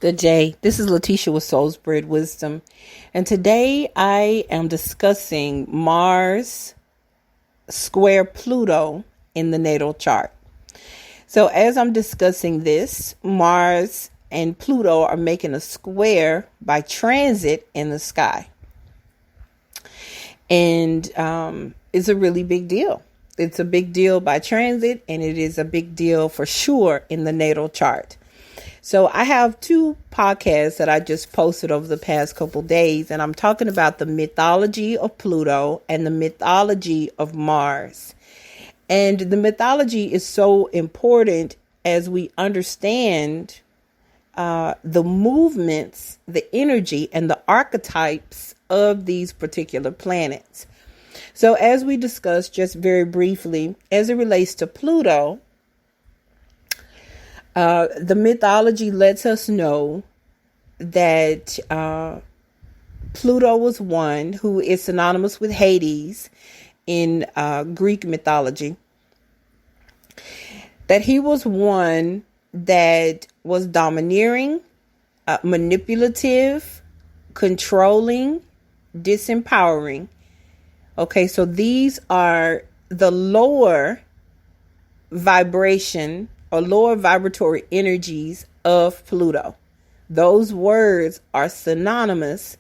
Good day. This is Lateesha with Soul's Bred Wisdom. And today I am discussing Mars square Pluto in the natal chart. So as I'm discussing this, Mars and Pluto are making a square by transit in the sky. And it's a really big deal. It's a big deal by transit, and it is a big deal for sure in the natal chart. So I have two podcasts that I just posted over the past couple days, and I'm talking about the mythology of Pluto and the mythology of Mars. And the mythology is so important as we understand the movements, the energy, and the archetypes of these particular planets. So as we discussed just very briefly, as it relates to Pluto, the mythology lets us know that Pluto was one who is synonymous with Hades in Greek mythology. That he was one that was domineering, manipulative, controlling, disempowering. Okay, so these are the lower vibration or lower vibratory energies of Pluto. Those words are synonymous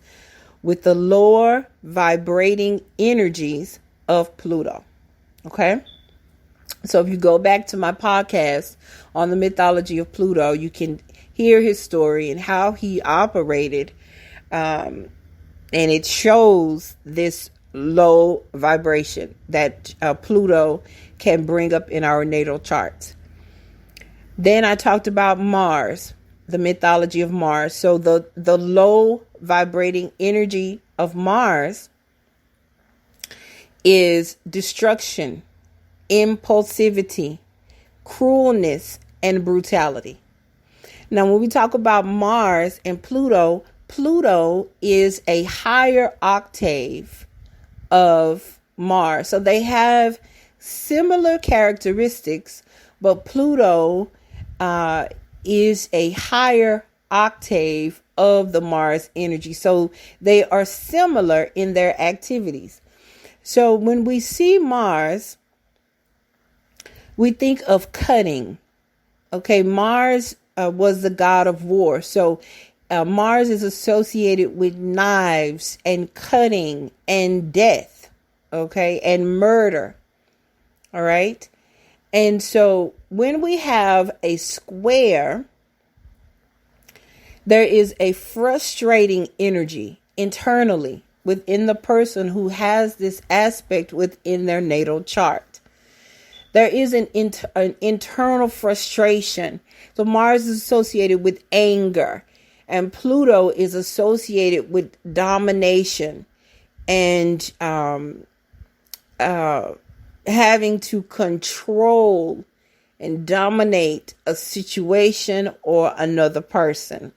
with the lower vibrating energies of Pluto. Okay? So if you go back to my podcast on the mythology of Pluto, you can hear his story and how he operated. And it shows this low vibration that Pluto can bring up in our natal charts. Then I talked about Mars, the mythology of Mars. So the low vibrating energy of Mars is destruction, impulsivity, cruelness, and brutality. Now, when we talk about Mars and Pluto, Pluto is a higher octave of Mars. So they have similar characteristics, but Pluto is a higher octave of the Mars energy. So they are similar in their activities. So when we see Mars, we think of cutting. Okay, Mars was the god of war. So Mars is associated with knives and cutting and death. Okay, and murder. All right. And so when we have a square, there is a frustrating energy internally within the person who has this aspect within their natal chart. There is an internal frustration. So Mars is associated with anger, and Pluto is associated with domination and having to control and dominate a situation or another person.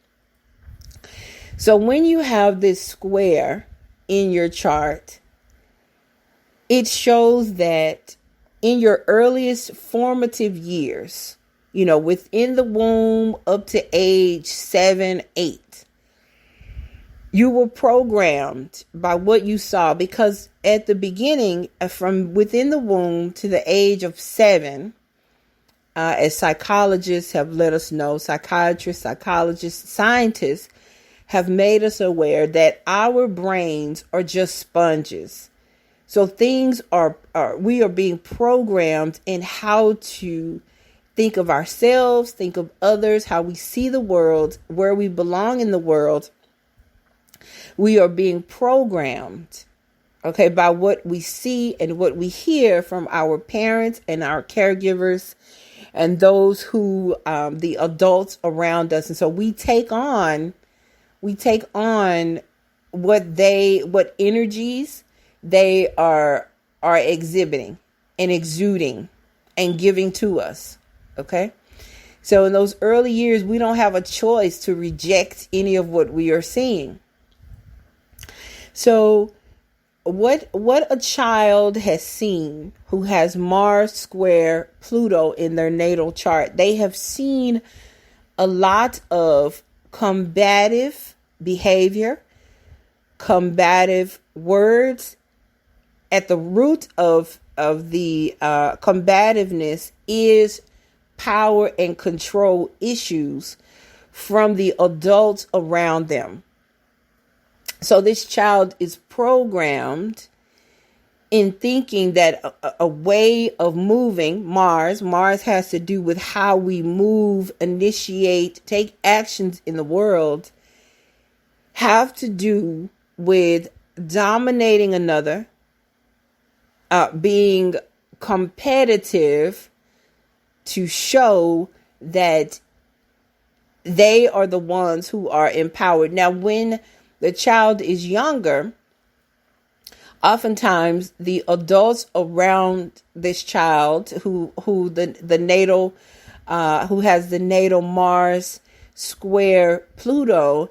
So when you have this square in your chart, it shows that in your earliest formative years, within the womb up to age 7, 8, you were programmed by what you saw, because at the beginning, from within the womb to the age of 7, as psychologists have let us know, psychiatrists, psychologists, scientists have made us aware that our brains are just sponges. So we are being programmed in how to think of ourselves, think of others, how we see the world, where we belong in the world. We are being programmed, okay, by what we see and what we hear from our parents and our caregivers and those who, the adults around us. And so we take on what energies they are exhibiting and exuding and giving to us. Okay. So in those early years, we don't have a choice to reject any of what we are seeing. So what a child has seen who has Mars square Pluto in their natal chart, they have seen a lot of combative behavior, combative words. At the root of the combativeness is power and control issues from the adults around them. So this child is programmed in thinking that a way of moving, Mars has to do with how we move, initiate, take actions in the world, have to do with dominating another, being competitive to show that they are the ones who are empowered. Now, when the child is younger, oftentimes the adults around this child who the natal who has the natal Mars square Pluto,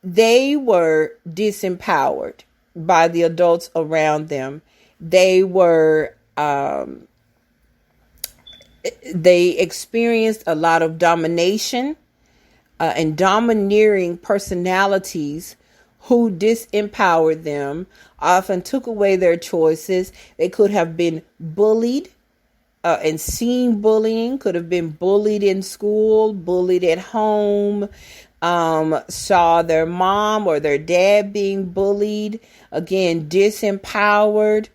they were disempowered by the adults around them. They were they experienced a lot of domination and domineering personalities who disempowered them, often took away their choices. They could have been bullied and seen bullying, could have been bullied in school, bullied at home, saw their mom or their dad being bullied, again, disempowered.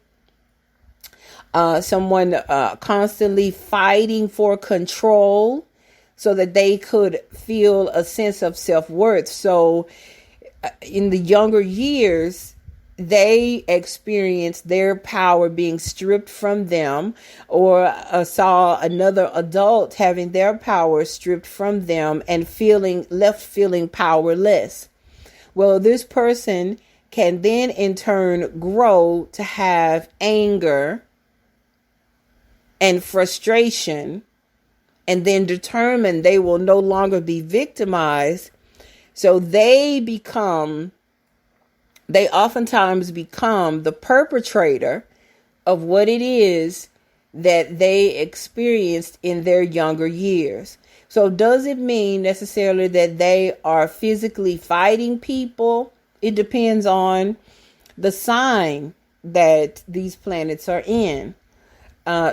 Someone constantly fighting for control so that they could feel a sense of self-worth. So in the younger years, they experienced their power being stripped from them, or saw another adult having their power stripped from them and left feeling powerless. Well, this person can then in turn grow to have anger and frustration, and then determine they will no longer be victimized. So they oftentimes become the perpetrator of what it is that they experienced in their younger years. So does it mean necessarily that they are physically fighting people? It depends on the sign that these planets are in.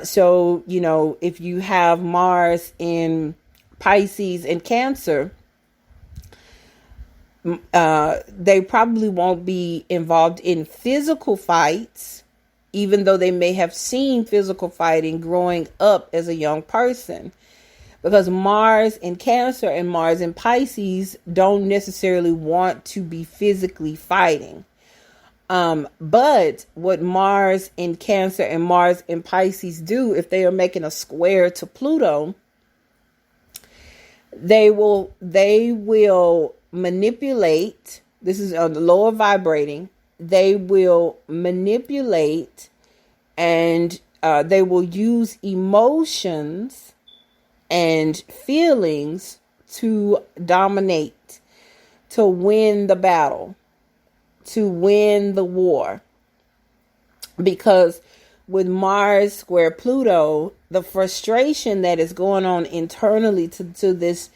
So, if you have Mars in Pisces and Cancer, they probably won't be involved in physical fights, even though they may have seen physical fighting growing up as a young person. Because Mars in Cancer and Mars in Pisces don't necessarily want to be physically fighting. But what Mars in Cancer and Mars in Pisces do, if they are making a square to Pluto, they will manipulate. This is on the lower vibrating. They will manipulate, and they will use emotions and feelings to dominate, to win the battle, to win the war. Because with Mars square Pluto, the frustration that is going on internally to this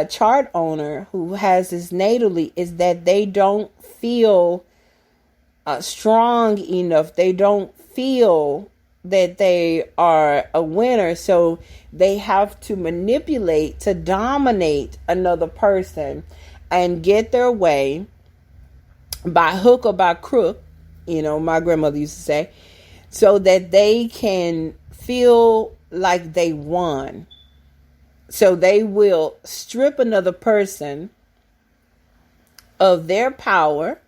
chart owner who has this natally is that they don't feel strong enough. They don't feel that they are a winner. So they have to manipulate to dominate another person and get their way by hook or by crook, my grandmother used to say, so that they can feel like they won. So they will strip another person of their power,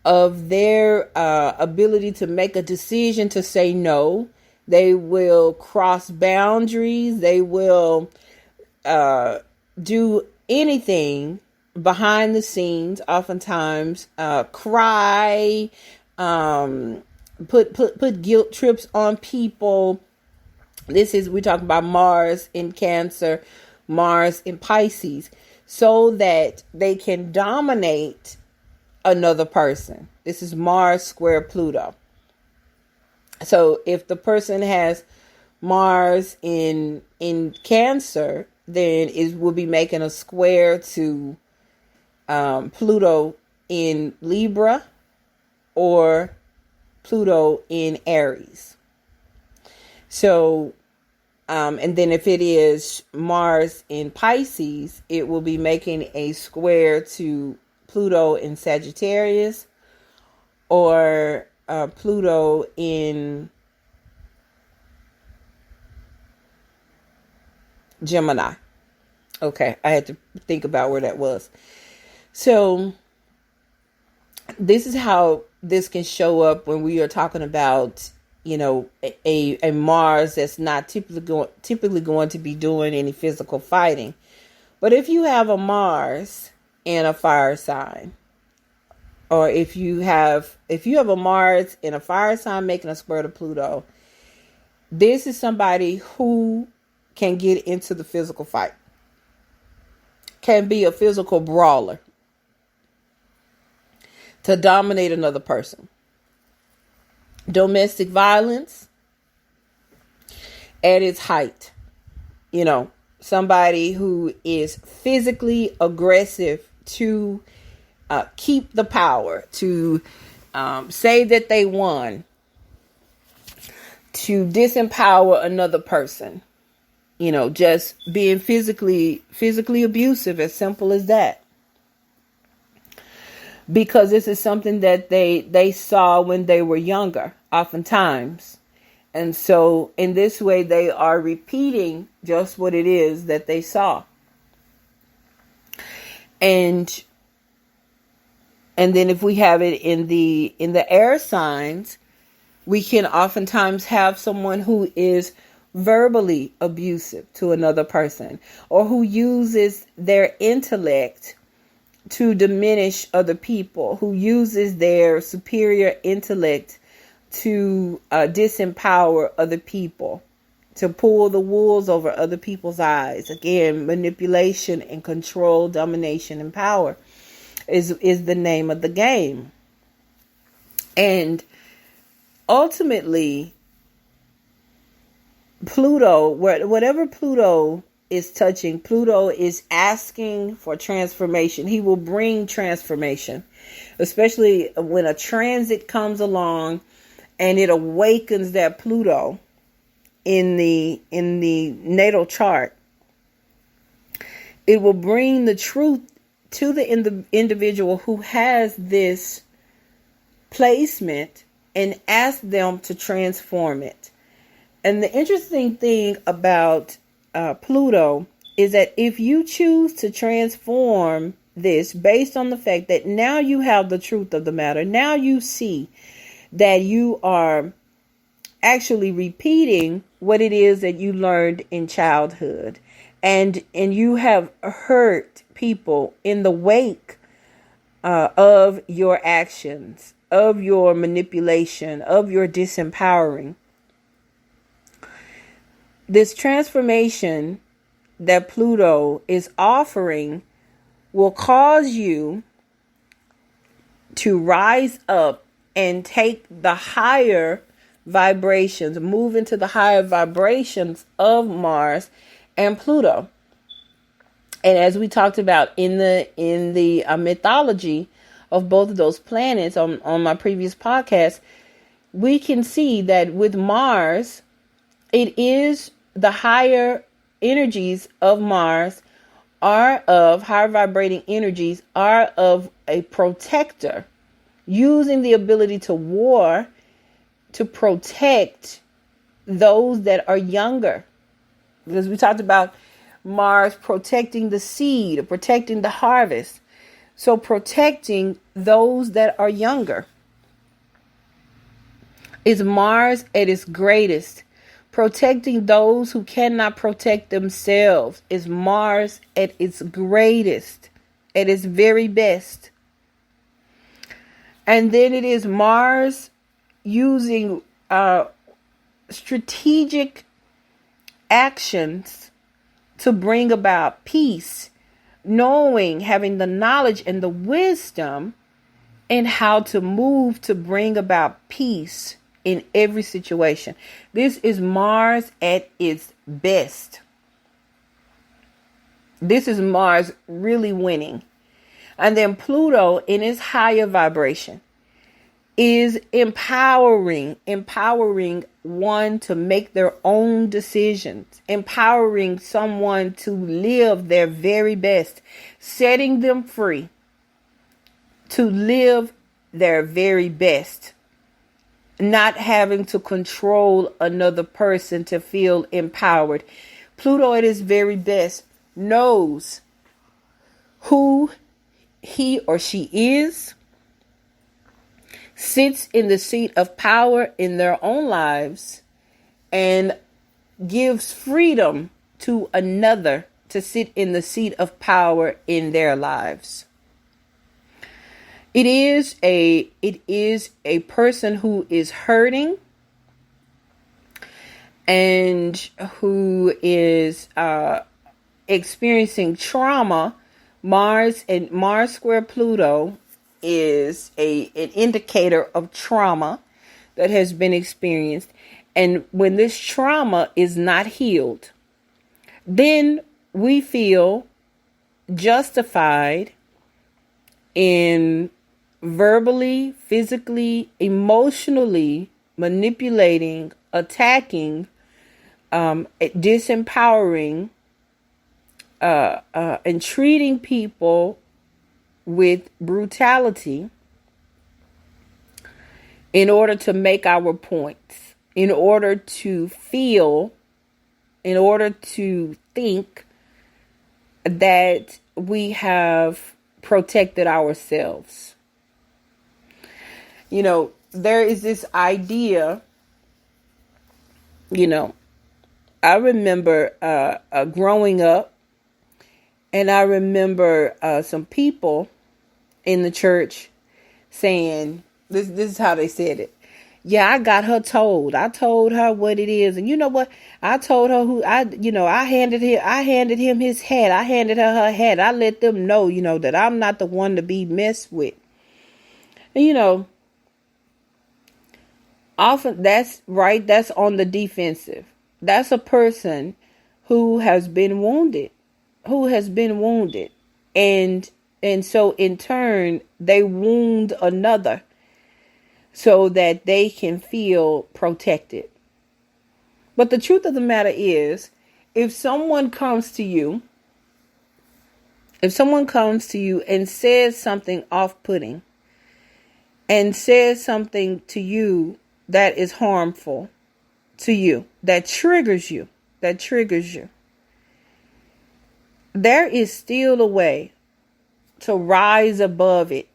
of their ability to make a decision to say no. They will cross boundaries. They will do anything behind the scenes, oftentimes cry, put guilt trips on people. We're talking about Mars in Cancer, Mars in Pisces, so that they can dominate another person. This is Mars square Pluto. So if the person has Mars in Cancer, then it will be making a square to Pluto in Libra or Pluto in Aries. So, and then if it is Mars in Pisces, it will be making a square to Pluto in Sagittarius or Pluto in Gemini. Okay, I had to think about where that was. So this is how this can show up when we are talking about, a Mars that's not typically going to be doing any physical fighting. But if you have a Mars in a fire sign, or if you have a Mars in a fire sign making a square to Pluto, this is somebody who can get into the physical fight, can be a physical brawler, to dominate another person. Domestic violence at its height. Somebody who is physically aggressive to keep the power, to say that they won, to disempower another person. Just being physically abusive, as simple as that. Because this is something that they saw when they were younger, oftentimes. And so in this way, they are repeating just what it is that they saw. And then if we have it in the air signs, we can oftentimes have someone who is verbally abusive to another person, or who uses their intellect to diminish other people, who uses their superior intellect to disempower other people, to pull the wools over other people's eyes. Again, manipulation and control, domination and power is the name of the game. And ultimately, Pluto, whatever Pluto is touching, Pluto is asking for transformation. He will bring transformation, especially when a transit comes along and it awakens that Pluto in the natal chart. It will bring the truth to the individual who has this placement and ask them to transform it. And the interesting thing about Pluto is that if you choose to transform this based on the fact that now you have the truth of the matter, now you see that you are actually repeating what it is that you learned in childhood, and you have hurt people in the wake of your actions, of your manipulation, of your disempowering. This transformation that Pluto is offering will cause you to rise up and take the higher vibrations, move into the higher vibrations of Mars and Pluto. And as we talked about in the mythology of both of those planets on my previous podcast, we can see that with Mars, it is the higher energies of Mars are of higher vibrating energies, are of a protector, using the ability to war to protect those that are younger. Because we talked about Mars protecting the seed, protecting the harvest. So protecting those that are younger is Mars at its greatest. Protecting those who cannot protect themselves is Mars at its greatest, at its very best. And then it is Mars using strategic actions to bring about peace, knowing, having the knowledge and the wisdom in how to move to bring about peace in every situation. This is Mars at its best. This is Mars really winning. And then Pluto in its higher vibration is empowering one to make their own decisions, empowering someone to live their very best, setting them free to live their very best, not having to control another person to feel empowered. Pluto at his very best knows who he or she is, sits in the seat of power in their own lives, and gives freedom to another to sit in the seat of power in their lives. It is a person who is hurting and who is experiencing trauma. Mars square Pluto is an indicator of trauma that has been experienced. And when this trauma is not healed, then we feel justified in verbally, physically, emotionally manipulating, attacking, disempowering, and treating people with brutality in order to make our points, in order to feel, in order to think that we have protected ourselves. You know, there is this idea, I remember growing up, and I remember some people in the church saying, this is how they said it. Yeah, I got her told. I told her what it is. And you know what? I told her I handed him his hat. I handed her hat. I let them know, that I'm not the one to be messed with. And, often that's right. That's on the defensive. That's a person who has been wounded. And so in turn, they wound another so that they can feel protected. But the truth of the matter is, if someone comes to you and says something off-putting and says something to you that is harmful to you, that triggers you, there is still a way to rise above it,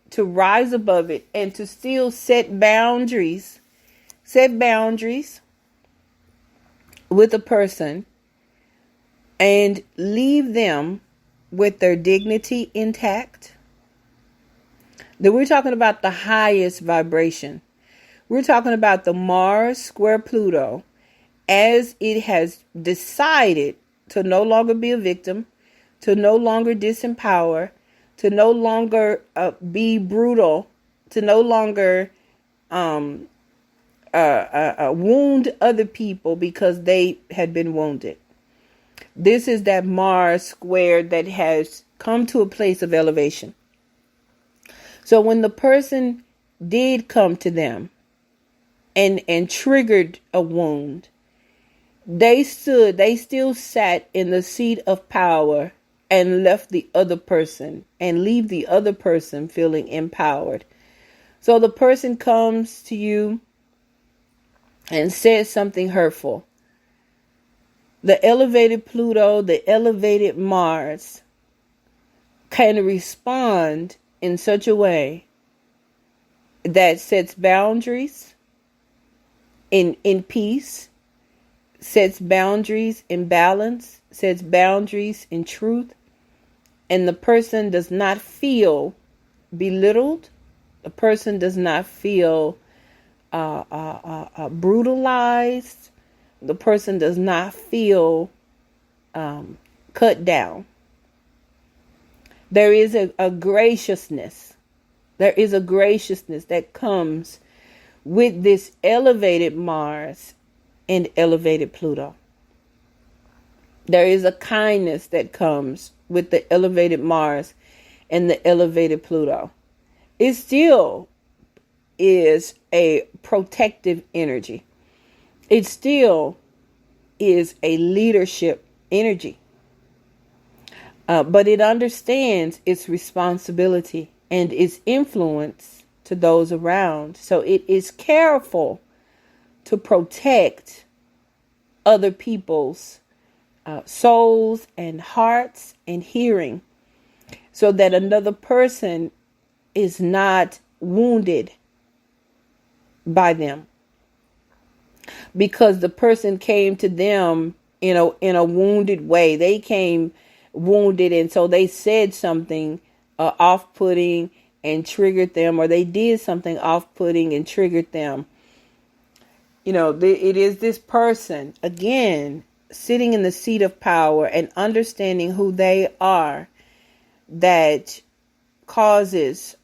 and to still set boundaries with a person and leave them with their dignity intact. Then we're talking about the highest vibration. We're talking about the Mars square Pluto, as it has decided to no longer be a victim, to no longer disempower, to no longer be brutal, to no longer wound other people because they had been wounded. This is that Mars square that has come to a place of elevation. So when the person did come to them and triggered a wound, they still sat in the seat of power and leave the other person feeling empowered. So the person comes to you and says something hurtful. The elevated Pluto, the elevated Mars can respond in such a way that sets boundaries in peace, sets boundaries in balance, sets boundaries in truth, and the person does not feel belittled. The person does not feel brutalized. The person does not feel cut down. There is a graciousness. There is a graciousness that comes with this elevated Mars and elevated Pluto. There is a kindness that comes with the elevated Mars and the elevated Pluto. It still is a protective energy. It still is a leadership energy. But it understands its responsibility and its influence to those around. So it is careful to protect other people's souls and hearts and hearing, so that another person is not wounded by them, because the person came to them in a wounded way. They came wounded, and so they said something off-putting and triggered them, or they did something off-putting and triggered them. It is this person, again, sitting in the seat of power and understanding who they are, that causes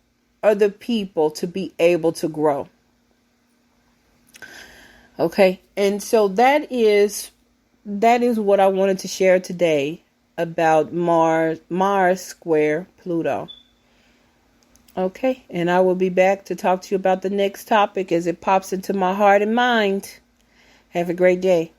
other people to be able to grow. Okay, and so that is what I wanted to share today about Mars square Pluto. Okay, and I will be back to talk to you about the next topic as it pops into my heart and mind. Have a great day.